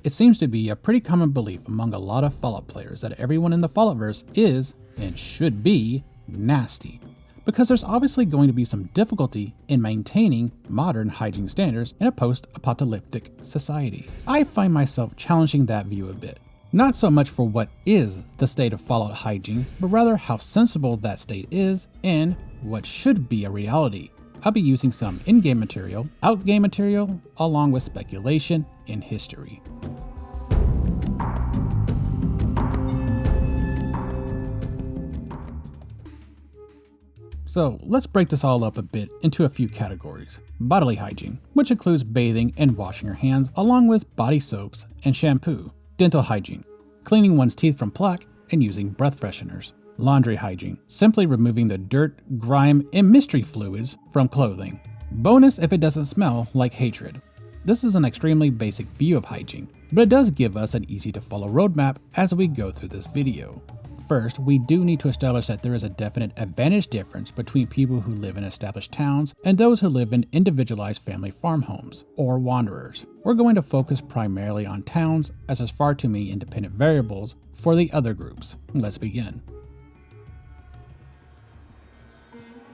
It seems to be a pretty common belief among a lot of Fallout players that everyone in the Falloutverse is, and should be, nasty. Because there's obviously going to be some difficulty in maintaining modern hygiene standards in a post-apocalyptic society. I find myself challenging that view a bit. Not so much for what is the state of Fallout hygiene, but rather how sensible that state is and what should be a reality. I'll be using some in-game material, out-game material, along with speculation and history. So let's break this all up a bit into a few categories. Bodily hygiene, which includes bathing and washing your hands, along with body soaps and shampoo. Dental hygiene, cleaning one's teeth from plaque and using breath fresheners. Laundry hygiene, simply removing the dirt, grime, and mystery fluids from clothing. Bonus if it doesn't smell like hatred. This is an extremely basic view of hygiene, but it does give us an easy to follow roadmap as we go through this video. First, we do need to establish that there is a definite advantage difference between people who live in established towns and those who live in individualized family farm homes, or wanderers. We're going to focus primarily on towns, as there's far too many independent variables for the other groups. Let's begin.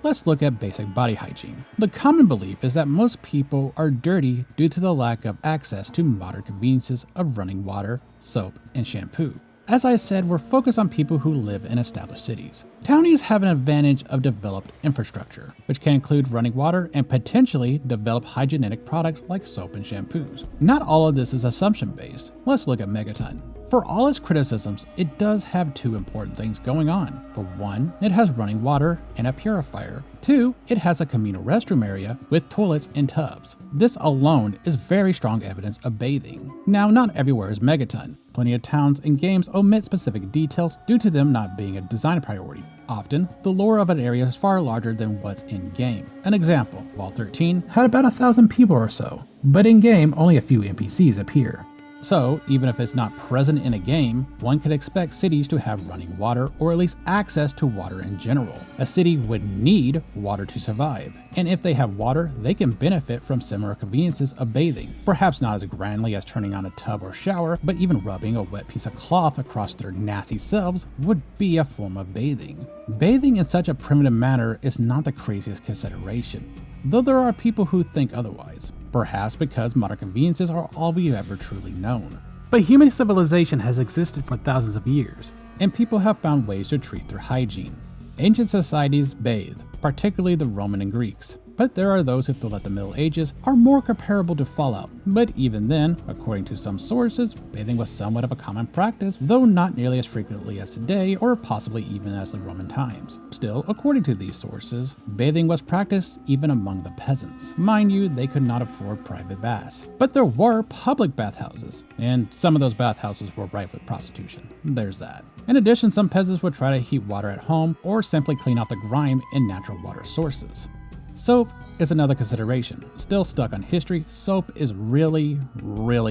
Let's look at basic body hygiene. The common belief is that most people are dirty due to the lack of access to modern conveniences of running water, soap, and shampoo. As I said, we're focused on people who live in established cities. Townies have an advantage of developed infrastructure, which can include running water and potentially develop hygienic products like soap and shampoos. Not all of this is assumption-based. Let's look at Megaton. For all its criticisms, it does have two important things going on. For one, it has running water and a purifier. Two, it has a communal restroom area with toilets and tubs. This alone is very strong evidence of bathing. Now, not everywhere is Megaton. Plenty of towns and games omit specific details due to them not being a design priority. Often, the lore of an area is far larger than what's in-game. An example, Vault 13 had about 1,000 people or so, but in-game only a few NPCs appear. So, even if it's not present in a game, one could expect cities to have running water or at least access to water in general. A city would need water to survive, and if they have water, they can benefit from similar conveniences of bathing. Perhaps not as grandly as turning on a tub or shower, but even rubbing a wet piece of cloth across their nasty selves would be a form of bathing. Bathing in such a primitive manner is not the craziest consideration, though there are people who think otherwise. Perhaps because modern conveniences are all we've ever truly known. But human civilization has existed for thousands of years, and people have found ways to treat their hygiene. Ancient societies bathed, particularly the Roman and Greeks. But there are those who feel that the Middle Ages are more comparable to Fallout. But even then, according to some sources, bathing was somewhat of a common practice, though not nearly as frequently as today, or possibly even as the Roman times. Still, according to these sources, bathing was practiced even among the peasants. Mind you, they could not afford private baths. But there were public bathhouses, and some of those bathhouses were rife with prostitution. There's that. In addition, some peasants would try to heat water at home, or simply clean out the grime in natural water sources. Soap is another consideration. Still stuck on history, soap is really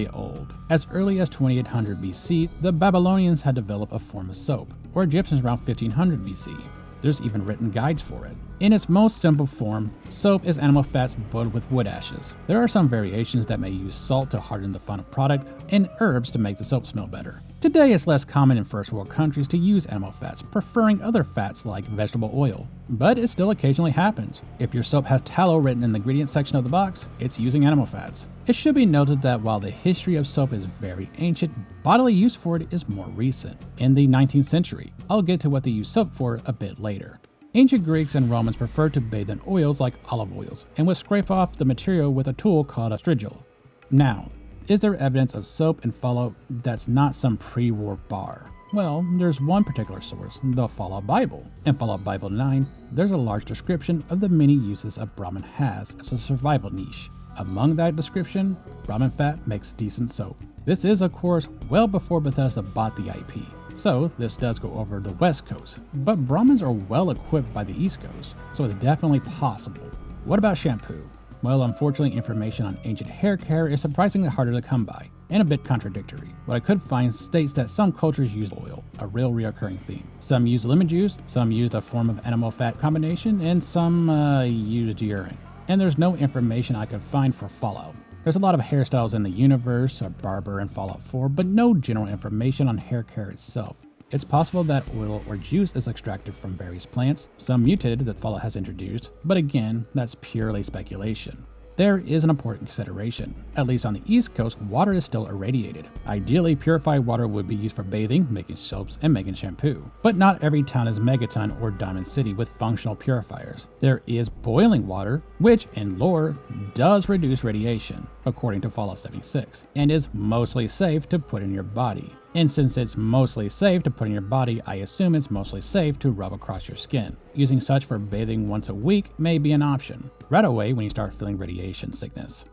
old. As early as 2800 BC, the Babylonians had developed a form of soap, or Egyptians around 1500 BC. There's even written guides for it. In its most simple form, soap is animal fats boiled with wood ashes. There are some variations that may use salt to harden the final product and herbs to make the soap smell better. Today, it's less common in first world countries to use animal fats, preferring other fats like vegetable oil. But it still occasionally happens. If your soap has tallow written in the ingredients section of the box, it's using animal fats. It should be noted that while the history of soap is very ancient, bodily use for it is more recent, in the 19th century. I'll get to what they use soap for a bit later. Ancient Greeks and Romans preferred to bathe in oils like olive oils and would scrape off the material with a tool called a strigil. Now, is there evidence of soap in Fallout that's not some pre-war bar? Well, there's one particular source, the Fallout Bible. In Fallout Bible 9, there's a large description of the many uses a Brahmin has as a survival niche. Among that description, Brahmin fat makes decent soap. This is, of course, well before Bethesda bought the IP. So this does go over the West Coast, but Brahmins are well equipped by the East Coast, so it's definitely possible. What about shampoo? Well, unfortunately, information on ancient hair care is surprisingly harder to come by, and a bit contradictory. What I could find states that some cultures use oil, a real reoccurring theme. Some use lemon juice, some used a form of animal fat combination, and some used urine. And there's no information I could find for Fallout. There's a lot of hairstyles in the universe, a barber in Fallout 4, but no general information on hair care itself. It's possible that oil or juice is extracted from various plants, some mutated that Fallout has introduced, but again, that's purely speculation. There is an important consideration. At least on the East Coast, water is still irradiated. Ideally, purified water would be used for bathing, making soaps, and making shampoo. But not every town is Megaton or Diamond City with functional purifiers. There is boiling water, which, in lore, does reduce radiation, according to Fallout 76, and is mostly safe to put in your body. And since it's mostly safe to put in your body, I assume it's mostly safe to rub across your skin. Using such for bathing once a week may be an option, right away when you start feeling radiation sickness.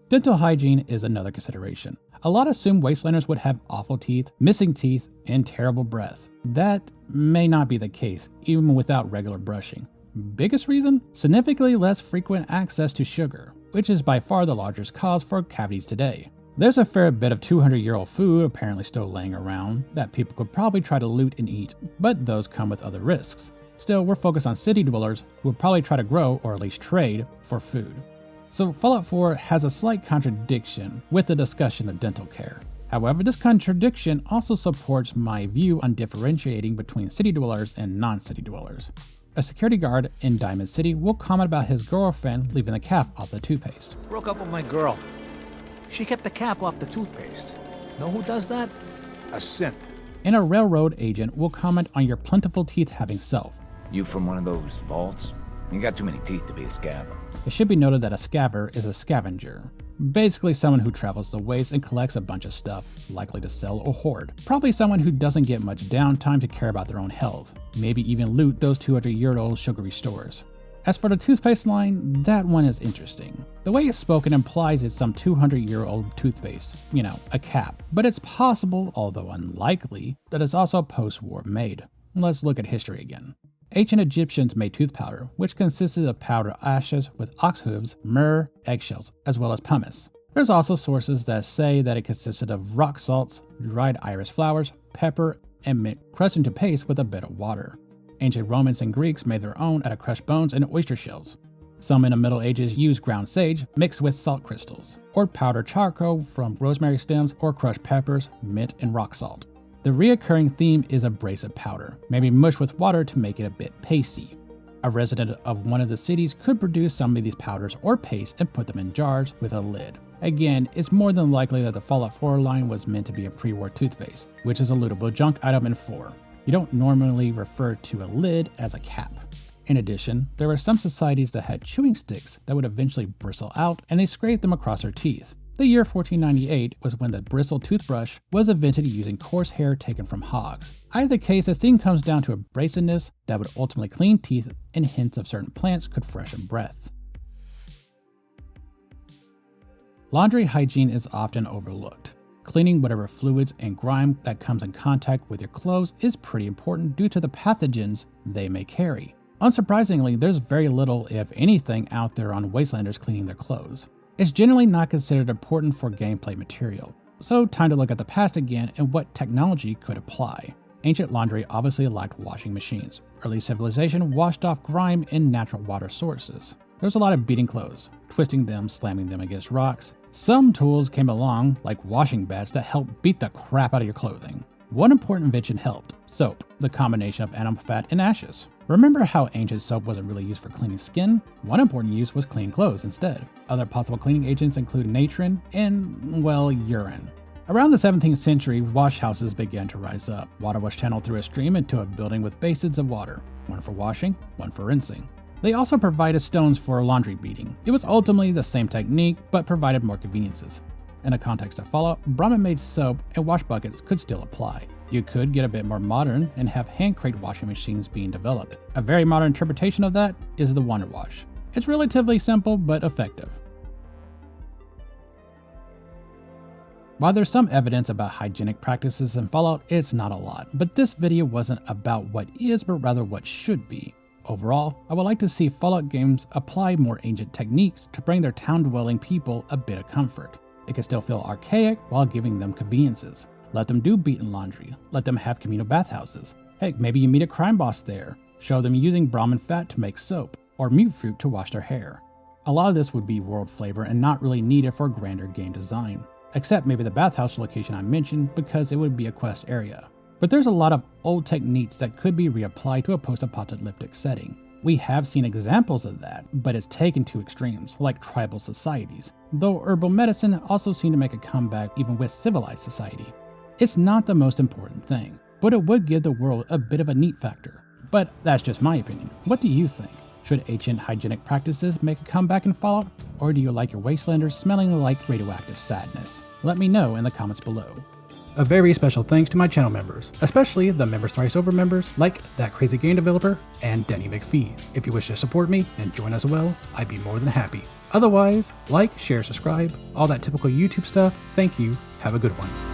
Dental hygiene is another consideration. A lot assume wastelanders would have awful teeth, missing teeth, and terrible breath. That may not be the case, even without regular brushing. Biggest reason? Significantly less frequent access to sugar, which is by far the largest cause for cavities today. There's a fair bit of 200-year-old food apparently still laying around that people could probably try to loot and eat, but those come with other risks. Still, we're focused on city dwellers who would probably try to grow or at least trade for food. So Fallout 4 has a slight contradiction with the discussion of dental care. However, this contradiction also supports my view on differentiating between city dwellers and non-city dwellers. A security guard in Diamond City will comment about his girlfriend leaving the cap off the toothpaste. Broke up with my girl. She kept the cap off the toothpaste. Know who does that? A synth. And a railroad agent will comment on your plentiful teeth having self. You from one of those vaults? You got too many teeth to be a scaver. It should be noted that a scaver is a scavenger. Basically someone who travels the waste and collects a bunch of stuff, likely to sell or hoard. Probably someone who doesn't get much downtime to care about their own health. Maybe even loot those 200-year-old sugary stores. As for the toothpaste line, that one is interesting. The way it's spoken implies it's some 200-year-old toothpaste, a cap. But it's possible, although unlikely, that it's also post-war made. Let's look at history again. Ancient Egyptians made tooth powder, which consisted of powdered ashes with ox hooves, myrrh, eggshells, as well as pumice. There's also sources that say that it consisted of rock salts, dried iris flowers, pepper, and mint crushed into paste with a bit of water. Ancient Romans and Greeks made their own out of crushed bones and oyster shells. Some in the Middle Ages used ground sage mixed with salt crystals, or powdered charcoal from rosemary stems or crushed peppers, mint, and rock salt. The reoccurring theme is abrasive powder, maybe mushed with water to make it a bit pasty. A resident of one of the cities could produce some of these powders or paste and put them in jars with a lid. Again, it's more than likely that the Fallout 4 line was meant to be a pre-war toothpaste, which is a lootable junk item in 4. You don't normally refer to a lid as a cap. In addition, there were some societies that had chewing sticks that would eventually bristle out and they scraped them across their teeth. The year 1498 was when the bristle toothbrush was invented using coarse hair taken from hogs. Either case, the thing comes down to abrasiveness that would ultimately clean teeth, and hints of certain plants could freshen breath. Laundry hygiene is often overlooked. Cleaning whatever fluids and grime that comes in contact with your clothes is pretty important due to the pathogens they may carry. Unsurprisingly, there's very little, if anything, out there on wastelanders cleaning their clothes. It's generally not considered important for gameplay material, so time to look at the past again and what technology could apply. Ancient laundry obviously lacked washing machines. Early civilization washed off grime in natural water sources. There's a lot of beating clothes, twisting them, slamming them against rocks. Some tools came along, like washing beds, that help beat the crap out of your clothing. One important invention helped: soap, the combination of animal fat and ashes. Remember how ancient soap wasn't really used for cleaning skin? One important use was cleaning clothes instead. Other possible cleaning agents include natron and, urine. Around the 17th century, wash houses began to rise up. Water was channeled through a stream into a building with basins of water, one for washing, one for rinsing. They also provided stones for laundry beating. It was ultimately the same technique, but provided more conveniences. In the context of Fallout, Brahmin-made soap and wash buckets could still apply. You could get a bit more modern and have hand crate washing machines being developed. A very modern interpretation of that is the Wonder Wash. It's relatively simple but effective. While there's some evidence about hygienic practices in Fallout, it's not a lot, but this video wasn't about what is, but rather what should be. Overall, I would like to see Fallout games apply more ancient techniques to bring their town-dwelling people a bit of comfort. It can still feel archaic while giving them conveniences. Let them do beaten laundry. Let them have communal bathhouses. Heck, maybe you meet a crime boss there. Show them using Brahmin fat to make soap, or mute fruit to wash their hair. A lot of this would be world flavor and not really needed for grander game design, except maybe the bathhouse location I mentioned because it would be a quest area. But there's a lot of old techniques that could be reapplied to a post-apocalyptic setting. We have seen examples of that, but it's taken to extremes, like tribal societies, though herbal medicine also seemed to make a comeback even with civilized society. It's not the most important thing, but it would give the world a bit of a neat factor. But that's just my opinion. What do you think? Should ancient hygienic practices make a comeback in Fallout, or do you like your wastelanders smelling like radioactive sadness? Let me know in the comments below. A very special thanks to my channel members, especially the Members Thrice Over members like That Crazy Game Developer and Denny McPhee. If you wish to support me and join us well, I'd be more than happy. Otherwise, like, share, subscribe, all that typical YouTube stuff. Thank you. Have a good one.